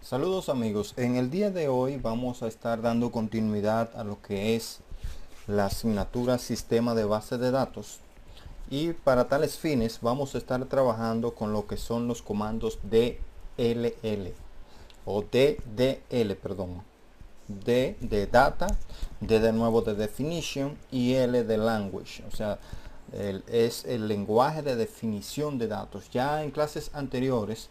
Saludos amigos, en el día de hoy vamos a estar dando continuidad a lo que es la asignatura Sistema de Base de Datos y para tales fines vamos a estar trabajando con lo que son los comandos DLL o DDL, perdón. D de Data, D de nuevo de Definition y L de Language, o sea, es el lenguaje de definición de datos. Ya en clases anteriores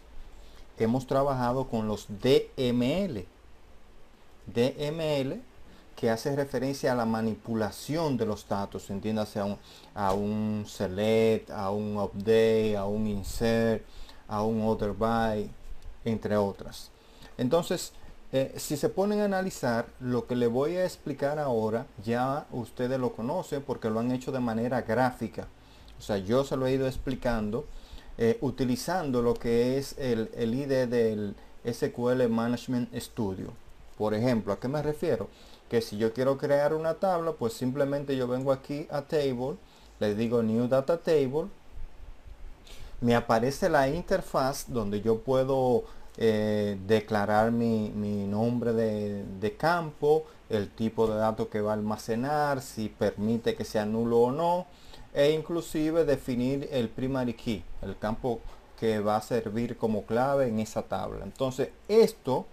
hemos trabajado con los DML. DML que hace referencia a la manipulación de los datos, entiéndase a un select, a un update, a un insert, a un order by, entre otras. Entonces, si se ponen a analizar, lo que le voy a explicar ahora, ya ustedes lo conocen porque lo han hecho de manera gráfica. O sea, yo se lo he ido explicando utilizando lo que es el ID del SQL Management Studio. Por ejemplo, ¿a qué me refiero? Que si yo quiero crear una tabla, pues simplemente yo vengo aquí a Table, le digo New Data Table, me aparece la interfaz donde yo puedo declarar mi nombre de campo, el tipo de datos que va a almacenar, si permite que sea nulo o no, e inclusive definir el primary key, el campo que va a servir como clave en esa tabla. Entonces esto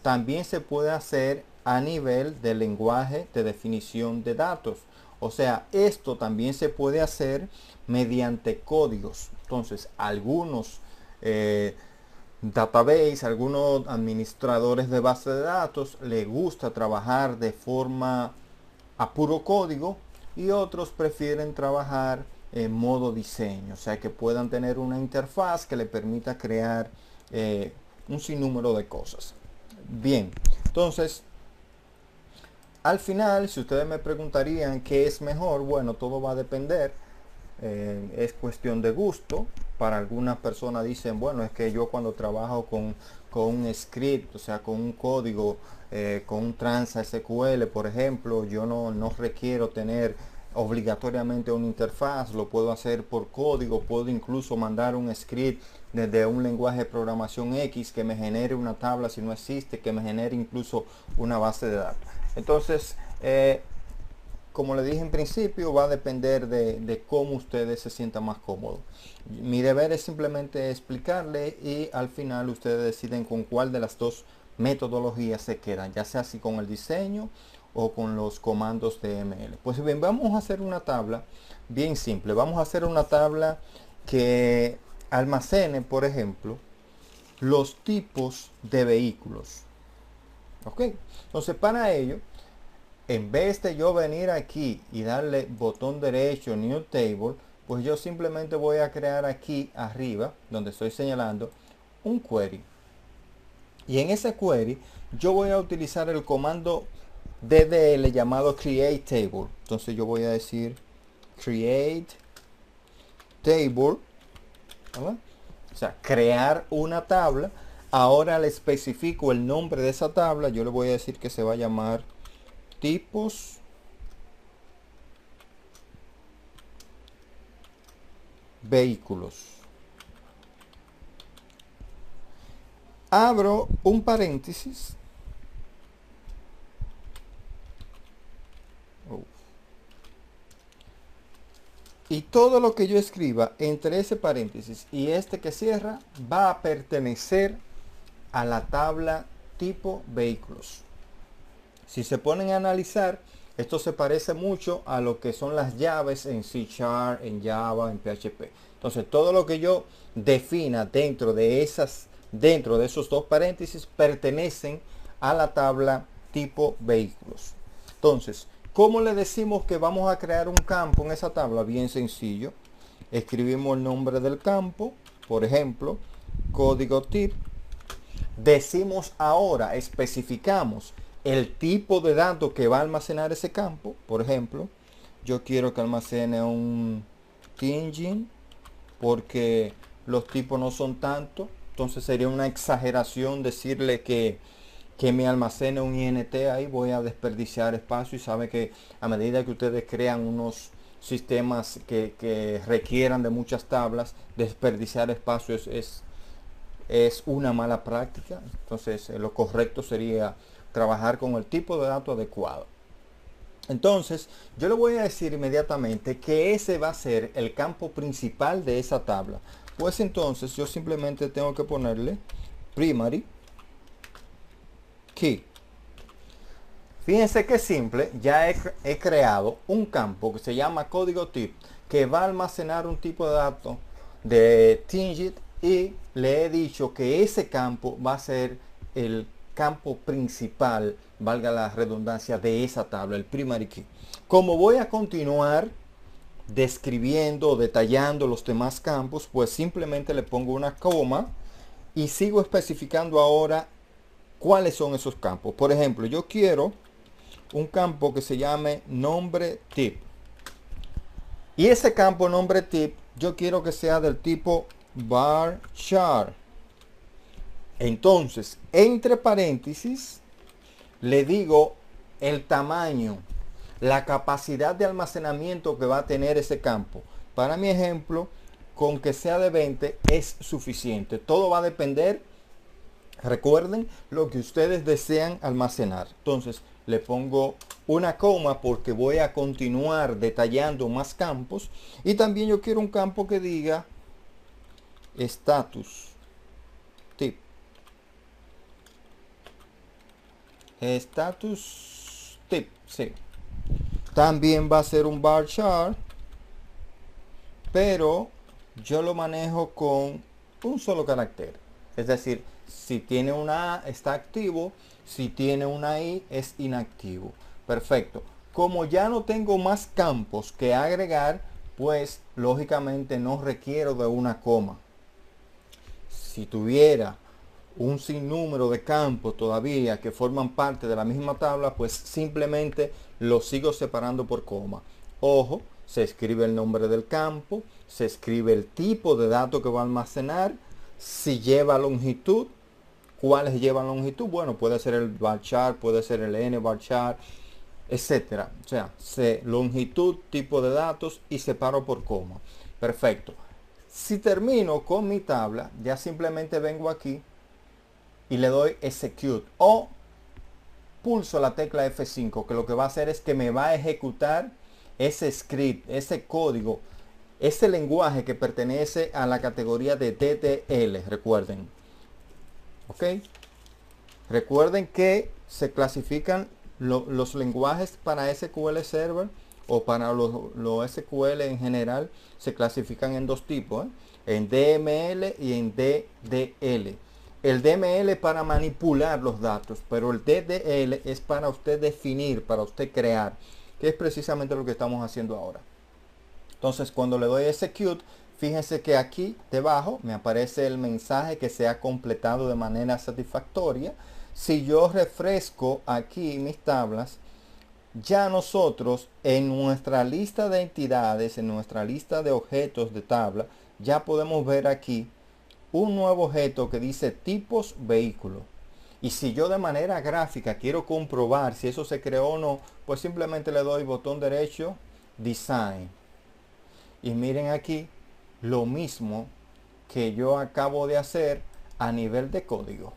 también se puede hacer a nivel de lenguaje de definición de datos. O sea, esto también se puede hacer mediante códigos. Entonces, algunos database, algunos administradores de base de datos les gusta trabajar de forma a puro código y otros prefieren trabajar en modo diseño, o sea que puedan tener una interfaz que le permita crear un sinnúmero de cosas. Bien, entonces al final, si ustedes me preguntarían qué es mejor, bueno, todo va a depender. Es cuestión de gusto. Para algunas personas dicen, bueno, es que yo cuando trabajo con un script, o sea, con un código, con un transa SQL, por ejemplo, yo no requiero tener obligatoriamente una interfaz, lo puedo hacer por código, puedo incluso mandar un script desde un lenguaje de programación X que me genere una tabla si no existe, que me genere incluso una base de datos. Entonces, como le dije en principio, va a depender de cómo ustedes se sientan más cómodos. Mi deber es simplemente explicarle y al final ustedes deciden con cuál de las dos metodologías se quedan, ya sea así con el diseño o con los comandos de ML. Pues bien, vamos a hacer una tabla bien simple. Vamos a hacer una tabla que almacene, por ejemplo, los tipos de vehículos. ¿Ok? Entonces, para ello, en vez de yo venir aquí y darle botón derecho New Table, pues yo simplemente voy a crear aquí arriba, donde estoy señalando, un query. Y en ese query yo voy a utilizar el comando DDL llamado Create Table. Entonces yo voy a decir Create Table, ¿verdad? O sea, crear una tabla. Ahora le especifico el nombre de esa tabla. Yo le voy a decir que se va a llamar tipos vehículos. Abro un paréntesis. Y todo lo que yo escriba entre ese paréntesis y este que cierra va a pertenecer a la tabla tipo vehículos. Si se ponen a analizar, esto se parece mucho a lo que son las llaves en C#, en Java, en PHP. Entonces, todo lo que yo defina dentro de esos dos paréntesis pertenecen a la tabla tipo vehículos. Entonces, ¿cómo le decimos que vamos a crear un campo en esa tabla? Bien sencillo. Escribimos el nombre del campo, por ejemplo, código tip. Decimos ahora, especificamos el tipo de datos que va a almacenar ese campo. Por ejemplo, yo quiero que almacene un engine porque los tipos no son tanto. Entonces sería una exageración decirle que me almacene un INT ahí. Voy a desperdiciar espacio y sabe que a medida que ustedes crean unos sistemas que requieran de muchas tablas, desperdiciar espacio es es una mala práctica. Entonces lo correcto sería trabajar con el tipo de dato adecuado. Entonces yo le voy a decir inmediatamente que ese va a ser el campo principal de esa tabla. Pues entonces yo simplemente tengo que ponerle primary key. Fíjense qué simple, ya he creado un campo que se llama código tip, que va a almacenar un tipo de datos de Tingit, y le he dicho que ese campo va a ser el campo principal, valga la redundancia, de esa tabla, el primary key. Como voy a continuar describiendo, detallando los demás campos, pues simplemente le pongo una coma y sigo especificando ahora cuáles son esos campos. Por ejemplo, yo quiero un campo que se llame nombre tip, y ese campo nombre tip yo quiero que sea del tipo varchar. Entonces, entre paréntesis, le digo el tamaño, la capacidad de almacenamiento que va a tener ese campo. Para mi ejemplo, con que sea de 20 es suficiente. Todo va a depender, recuerden, lo que ustedes desean almacenar. Entonces, le pongo una coma porque voy a continuar detallando más campos. Y también yo quiero un campo que diga status tip. Status tip, sí. También va a ser un varchar, pero yo lo manejo con un solo carácter. Es decir, si tiene una A está activo, si tiene una I es inactivo. Perfecto. Como ya no tengo más campos que agregar, pues lógicamente no requiero de una coma. Si tuviera un sinnúmero de campos todavía que forman parte de la misma tabla, pues simplemente los sigo separando por coma. Ojo, se escribe el nombre del campo, se escribe el tipo de dato que va a almacenar, si lleva longitud, cuáles llevan longitud. Bueno, puede ser el varchar, puede ser el n varchar, etcétera. O sea, longitud, tipo de datos y separo por coma. Perfecto. Si termino con mi tabla, ya simplemente vengo aquí y le doy execute o pulso la tecla F5, que lo que va a hacer es que me va a ejecutar ese script, ese código, ese lenguaje que pertenece a la categoría de DDL. Recuerden, ok, recuerden que se clasifican los lenguajes para SQL Server o para los SQL en general, se clasifican en dos tipos, en DML y en DDL. El DML es para manipular los datos, pero el DDL es para usted definir, para usted crear, que es precisamente lo que estamos haciendo ahora. Entonces, cuando le doy execute, fíjense que aquí debajo me aparece el mensaje que se ha completado de manera satisfactoria. Si yo refresco aquí mis tablas, ya nosotros en nuestra lista de entidades, en nuestra lista de objetos de tabla, ya podemos ver aquí un nuevo objeto que dice tipos vehículo. Y si yo de manera gráfica quiero comprobar si eso se creó o no, pues simplemente le doy botón derecho, design. Y miren aquí lo mismo que yo acabo de hacer a nivel de código.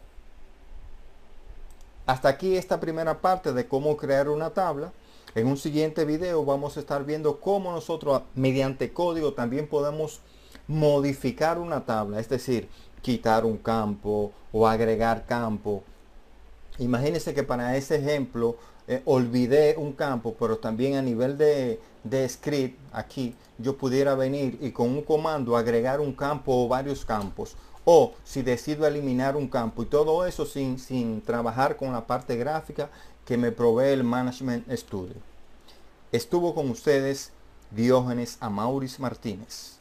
Hasta aquí esta primera parte de cómo crear una tabla. En un siguiente video vamos a estar viendo cómo nosotros mediante código también podemos modificar una tabla, es decir, quitar un campo o agregar campo. Imagínense que para ese ejemplo olvidé un campo, pero también a nivel de script aquí yo pudiera venir y con un comando agregar un campo o varios campos, o si decido eliminar un campo, y todo eso sin trabajar con la parte gráfica que me provee el Management Studio. Estuvo con ustedes Diógenes Amauris Martínez.